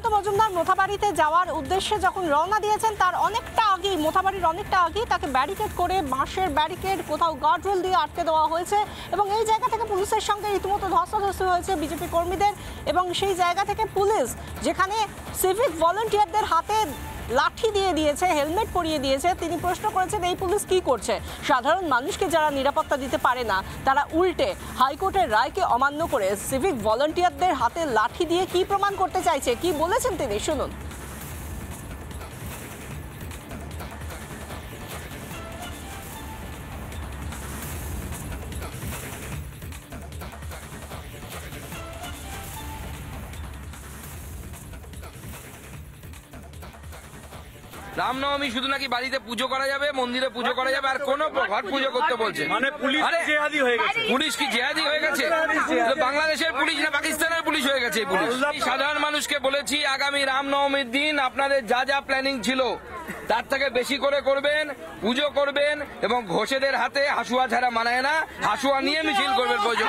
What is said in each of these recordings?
মজুমদার মোথাবাড়িতে যাওয়ার উদ্দেশ্যে যখন রওনা দিয়েছেন তার অনেকটা আগেই মোথাবাড়ির অনেকটা আগেই তাকে ব্যারিকেড করে বাঁশের ব্যারিকেড কোথাও গার্ডরেল দিয়ে আটকে দেওয়া হয়েছে এবং এই জায়গা থেকে পুলিশের সঙ্গে রীতিমতো ধস্তাধস্তি হয়েছে বিজেপি কর্মীদের এবং সেই জায়গা থেকে পুলিশ যেখানে সিভিক ভলান্টিয়ারদের হাতে লাঠি দিয়ে দিয়েছে, হেলমেট পরিয়ে দিয়েছে। তিনি প্রশ্ন করেছেন এই পুলিশ কি করছে? সাধারণ মানুষকে যারা নিরাপত্তা দিতে পারে না তারা উল্টে হাইকোর্টের রায়কে অমান্য করে সিভিক ভলান্টিয়ারদের হাতে লাঠি দিয়ে কি প্রমাণ করতে চাইছে, কি বলেছেন তিনি শুনুন। রামনবমী শুধু নাকি বাড়িতে পুজো করা যাবে, মন্দিরে পুজো করা যাবে, আর কোন ঘট পুজো করতে বলছে? মানে পুলিশ জেহাদি হয়ে গেছে। পুলিশ কি জেহাদি হয়ে গেছে? বাংলাদেশের পুলিশ না পাকিস্তানের পুলিশ হয়ে গেছে? পুলিশ সাধারণ মানুষকে বলেছি আগামী রামনবমীর দিন আপনাদের যা যা প্ল্যানিং ছিল তার থেকে বেশি করে করবেন, পুজো করবেন এবং ঘোষেদের হাতে হাসুয়া ছাড়া মানায় না, হাসুয়া নিয়ে মিছিল করবেন প্রয়োজন।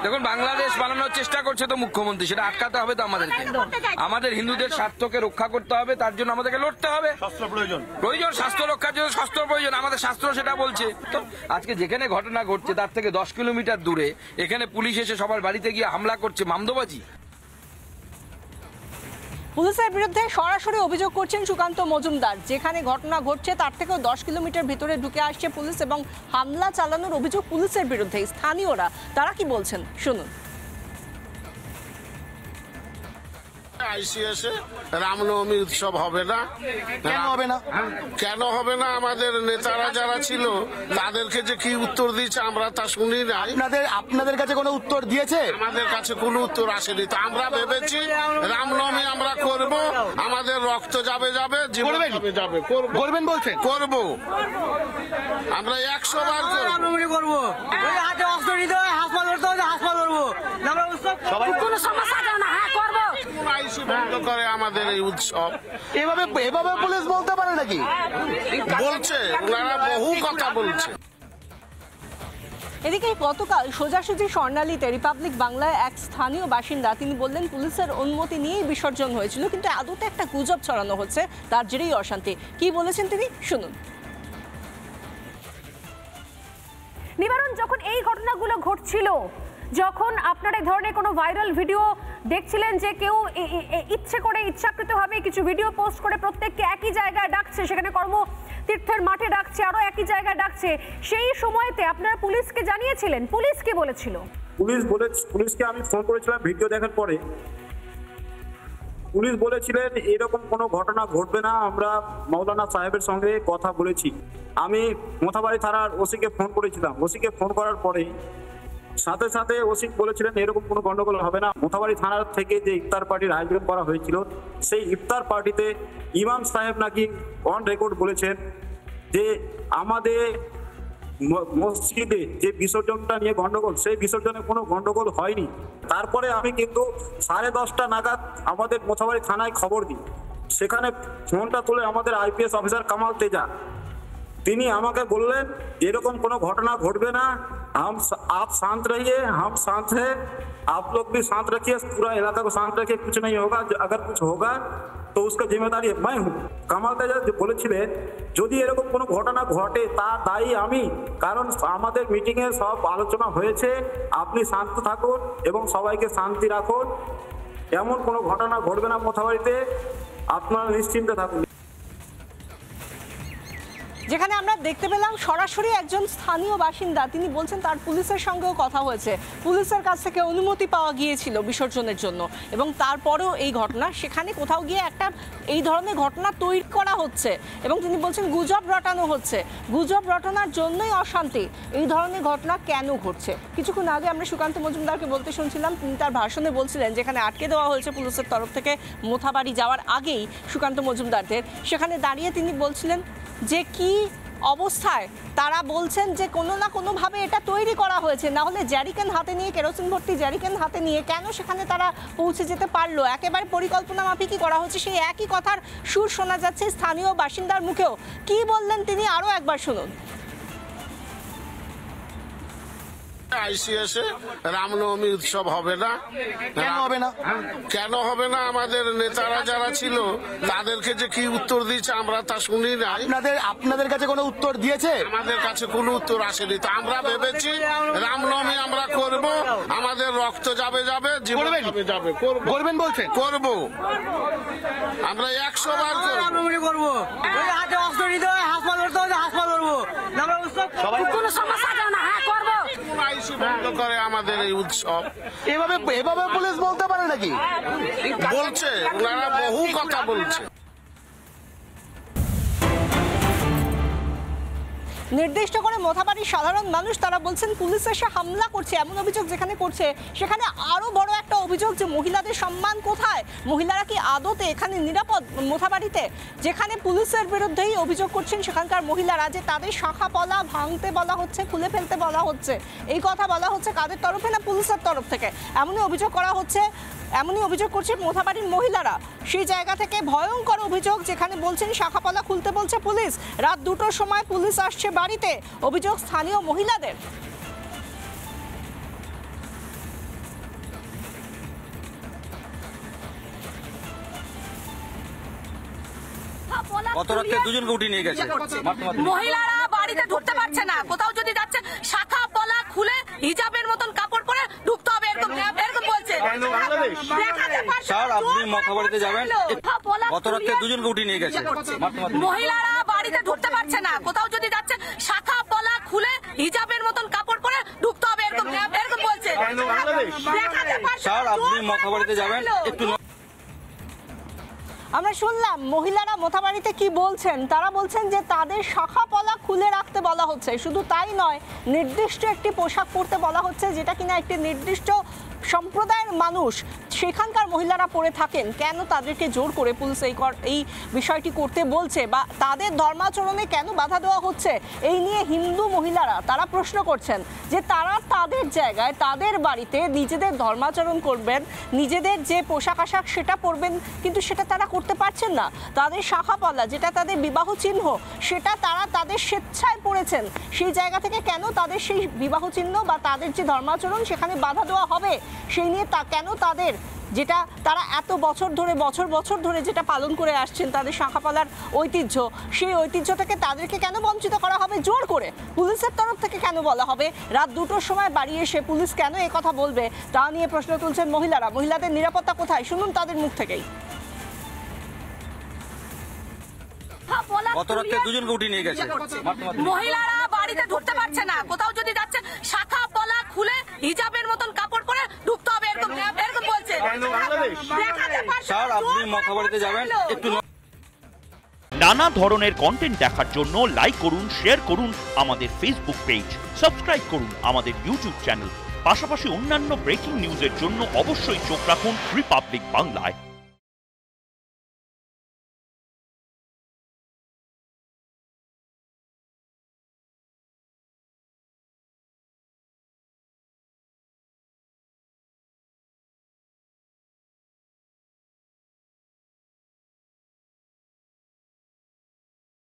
দেখুন, বাংলাদেশ বানানোর চেষ্টা করছে তো মুখ্যমন্ত্রী, সেটা আটকাতে হবে তো আমাদেরকে। আমাদের হিন্দুদের স্বার্থকে রক্ষা করতে হবে, তার জন্য আমাদেরকে লড়তে হবে। প্রয়োজন স্বাস্থ্য রক্ষার জন্য স্বাস্থ্য প্রয়োজন, আমাদের শাস্ত্র সেটা বলছে। তো আজকে যেখানে ঘটনা ঘটছে তার থেকে 10 কিলোমিটার দূরে এখানে পুলিশ এসে সবার বাড়িতে গিয়ে হামলা করছে, মামদোবাজি। পুলিশের বিরুদ্ধে সরাসরি অভিযোগ করছেন সুকান্ত মজুমদার। যেখানে ঘটনা ঘটছে তার থেকেও 10 কিলোমিটার ভিতরে ঢুকে আসছে পুলিশ এবং হামলা চালানোর অভিযোগ পুলিশের বিরুদ্ধে। স্থানীয়রা তারা কি বলছেন শুনুন। আইসিএসে রামনবমী উৎসব হবে না। কেন হবে না? কেন হবে না? আমাদের নেতারা যারা ছিল তাদেরকে যে কি উত্তর দিয়েছে আমরা তা শুনি না। আপনাদের কাছে কোনো উত্তর দিয়েছে? আমাদের কাছে কোনো উত্তর আসেনি। তো আমরা ভেবেছি রামনবমী আমরা করব, আমাদের রক্ত যাবে যাবে, জীবন যাবে যাবে, করবেন বলছেন? করব, আমরা 100 বার করব। হাতে অস্ত্র নিতে হয়, হাসপাতাল করতে হয়, হাসপাতাল করবো। কোনো সমস্যা না, হ্যাঁ করবো। আইসি বন্ধ করে আমাদের এই উৎসব। এভাবে পুলিশ বলতে পারে নাকি? বলছে, ওনারা বহু কথা বলছে। এদিকে গতকাল সোজাসুজি স্বর্ণালীতে রিপাবলিক বাংলায় এক স্থানীয় বাসিন্দা তিনি বললেন পুলিশের অনুমতি নিয়েই বিসর্জন হয়েছিল, কিন্তু আদতে একটা গুজব ছড়ানো হচ্ছে, তার জেরেই অশান্তি। কি বলেছেন তিনি শুনুন। নিবারণ, যখন এই ঘটনাগুলো ঘটছিল, যখন আপনারা এই ধরনের কোনো ভাইরাল ভিডিও দেখছিলেন যে কেউ ইচ্ছে করে ইচ্ছাকৃতভাবে কিছু ভিডিও পোস্ট করে প্রত্যেককে একই জায়গায় ডাকছে, সেখানে কর্মতীর্থের মাঠে ডাকছে, আরো একই জায়গায় ডাকছে, সেই সময়তে আপনারা পুলিশকে জানিয়েছিলেন? পুলিশ কি বলেছিল? পুলিশকে আমি ফোন করেছিলাম ভিডিও দেখার পরে। পুলিশ বলেছিলেন এরকম কোনো ঘটনা ঘটবে না, আমরা মৌলানা সাহেবের সঙ্গে কথা বলেছি। আমি মোথাবাড়ি থানার ওসিকে ফোন করেছিলাম। ওসিকে ফোন করার পরে সাথে সাথে ওসি বলেছিলেন এরকম কোনো গন্ডগোল হবে না। মোথাবাড়ি থানার থেকে যে ইফতার পার্টির আয়োজন করা হয়েছিল, সেই ইফতার পার্টিতে ইমাম সাহেব নাকি অন রেকর্ড বলেছেন যে আমাদের মসজিদে যে বিসর্জনটা নিয়ে গন্ডগোল, সেই বিসর্জনে কোনো গন্ডগোল হয়নি। তারপরে আমি কিন্তু 10:30 নাগাদ আমাদের মোথাবাড়ি থানায় খবর দিই। সেখানে ফোনটা তুলে আমাদের আইপিএস অফিসার কামাল তেজা তিনি আমাকে বললেন এরকম কোনো ঘটনা ঘটবে না, आप शांत रहिए, हम शांत हैं, आप लोग भी शांत रखिए, पूरा इलाका को शांत रखिए, कुछ नहीं होगा, अगर कुछ होगा तो उसका जिम्मेदारी मैं हूँ। কামাল তেজা বলেছিলেন যদি এরকম কোনো ঘটনা ঘটে তার দায়ী আমি, কারণ আমাদের মিটিংয়ে সব আলোচনা হয়েছে, আপনি শান্ত থাকুন এবং সবাইকে শান্তি রাখুন, এমন কোনো ঘটনা ঘটবে না মোথাবাড়িতে, আপনারা নিশ্চিন্তে থাকুন। যেখানে আমরা দেখতে পেলাম সরাসরি একজন স্থানীয় বাসিন্দা তিনি বলছেন তার পুলিশের সঙ্গেও কথা হয়েছে, পুলিশের কাছ থেকে অনুমতি পাওয়া গিয়েছিল বিসর্জনের জন্য এবং তারপরেও এই ঘটনা, সেখানে কোথাও গিয়ে একটা এই ধরনের ঘটনা তৈরি করা হচ্ছে এবং তিনি বলছেন গুজব রটানো হচ্ছে, গুজব রটানোর জন্যই অশান্তি। এই ধরনের ঘটনা কেন ঘটছে? কিছুক্ষণ আগে আমরা সুকান্ত মজুমদারকে বলতে শুনছিলাম, তিনি তার ভাষণে বলছিলেন যেখানে আটকে দেওয়া হয়েছে পুলিশের তরফ থেকে মোথাবাড়ি যাওয়ার আগেই সুকান্ত মজুমদারদের, সেখানে দাঁড়িয়ে তিনি বলছিলেন যে কি অবস্থায় তারা বলছেন যে কোনো না কোনোভাবে এটা তৈরি করা হয়েছে, না হলে জ্যারিকেন হাতে নিয়ে, কেরোসিন ভর্তি জ্যারিকেন হাতে নিয়ে কেন সেখানে তারা পৌঁছে যেতে পারলো? একেবারে পরিকল্পনা মাফিকই করা হচ্ছে, সেই একই কথার সুর শোনা যাচ্ছে স্থানীয় বাসিন্দার মুখেও। কি বললেন তিনি আরও একবার শুনুন। আইসিএসে রামনবমী উৎসব হবে না। কেন হবে না? কেন হবে না? আমাদের নেতারা যারা ছিল তাদেরকে যে কি উত্তর দিয়েছে আমরা তা শুনি না। আপনাদের কাছে কোনো উত্তর দিয়েছে? আমাদের কাছে কোনো উত্তর আসেনি। তো আমরা ভেবেছি রামনবমী আমরা করব, আমাদের রক্ত যাবে জীবন যাবে যাবে। করবেন বলছেন? করব, আমরা 100 বার করব। রামনবমী করবো, ওই হাতে অস্ত্র নিতে হয়, হাসপাতাল ধরতে হয়, হাসপাতাল ধরবো। আমরা উৎসব কোনো সমস্যা আছে না, হ্যাঁ করবো। আইসি বন্ধ করে আমাদের এই উৎসব। এভাবে পুলিশ বলতে পারে নাকি? বলছে, ওনারা বহু কথা বলছে। নির্দিষ্ট করে মোথাবাড়ির সাধারণ মানুষ তারা বলছেন পুলিশ এসে হামলা করছে, এমন অভিযোগ যেখানে করছে সেখানে আরো বড় একটা অভিযোগ যে মহিলাদের সম্মান কোথায়, মহিলারা কি আদতে এখানে নিরাপদ? মোথাবাড়িতে যেখানে পুলিশের বিরুদ্ধেই অভিযোগ করছেন সেখানকার মহিলারা যে তাদের শাখা পলা ভাঙতে বলা হচ্ছে, খুলে ফেলতে বলা হচ্ছে, এই কথা বলা হচ্ছে কাদের তরফে? না পুলিশের তরফ থেকে। এমনই অভিযোগ করা হচ্ছে, এমনই অভিযোগ করছে মোথাবাড়ির মহিলারা। সেই জায়গা থেকে ভয়ঙ্কর অভিযোগ যেখানে বলছেন শাখাপলা খুলতে বলছে পুলিশ, রাত 2টোর সময় পুলিশ আসছে বাড়িতে, অভিযোগ স্থানীয় মহিলাদের। গত রাতে দুজনকে উঠিয়ে নিয়ে গেছে। মহিলারা বাড়িতে ঢুকতে পারছে না, কোথাও যদি যাচ্ছে শাখা পলা খুলে হিজাবের মতন কাপড় পরে ঢুকতে হবে, এরকম বলছে। স্যার আপনি মোথাবাড়িতে যাবেন, গত রাতে দুজনকে উঠিয়ে নিয়ে গেছে। মহিলারা বাড়িতে ঢুকতে পারছে না, কোথাও যদি যাচ্ছে শাখা পলা খুলে হিজাবের মতন কাপড় পরে ঢুকতে হবে, এরকম বলছে। স্যার আপনি মোথাবাড়িতে যাবেন, একটু আমরা শুনলাম মহিলারা মোথাবাড়িতে কি বলছেন। তারা বলছেন যে তাদের শাখা পলা খুলে রাখতে বলা হচ্ছে, শুধু তাই নয় নির্দিষ্ট একটি পোশাক পরতে বলা হচ্ছে যেটা কিনা একটি নির্দিষ্ট সম্প্রদায়ের মানুষ সেখানকার মহিলারা পরে থাকেন। কেন তাদেরকে জোর করে পুলিশ এই বিষয়টি করতে বলছে বা তাদের ধর্মাচরণে কেন বাধা দেওয়া হচ্ছে, এই নিয়ে হিন্দু মহিলারা তারা প্রশ্ন করছেন যে তারা তাদের জায়গায় তাদের বাড়িতে নিজেদের ধর্মাচরণ করবেন, নিজেদের যে পোশাক আশাক সেটা পরবেন, কিন্তু সেটা তারা করতে পারছেন না। তাদের শাখাপলা যেটা তাদের বিবাহ চিহ্ন সেটা তারা তাদের স্বেচ্ছায় পড়েছেন, সেই জায়গা থেকে কেন তাদের সেই বিবাহ চিহ্ন বা তাদের যে ধর্মাচরণ সেখানে বাধা দেওয়া হবে, সেই নিয়ে কেন তাদের যেটা তারা এত বছর ধরে যেটা পালন করে আসছেন তাদের শাখাপালার ঐতিহ্য, সেই ঐতিহ্য থেকে তাদেরকে কেন বঞ্চিত করা হবে জোর করে? পুলিশের তরফ থেকে কেন বলা হবে রাত 2টোর সময় বাড়ি এসে পুলিশ কেন এ কথা বলবে, তা নিয়ে প্রশ্ন তুলছেন মহিলারা। মহিলাদের নিরাপত্তা কোথায় শুনুন তাদের মুখ থেকেই। গত রাতে দুজনকে উঠিয়ে নিয়ে গেছে। মহিলারা বাড়িতে ঢুকতে পারছে না, কোথাও যদি যাচ্ছে শাখা পলা খুলে হিজাবের মতন কাপড় পরে ঢুকতে হবে, এরকম বলছে। স্যার আপনি মোথাবাড়িতে যাবেন, একটু নানা ধরনের কন্টেন্ট দেখার জন্য লাইক করুন, শেয়ার করুন আমাদের ফেসবুক পেজ, সাবস্ক্রাইব করুন আমাদের ইউটিউব চ্যানেল। পাশাপাশি অন্যান্য ব্রেকিং নিউজের জন্য অবশ্যই চোখ রাখুন রিপাবলিক বাংলায়।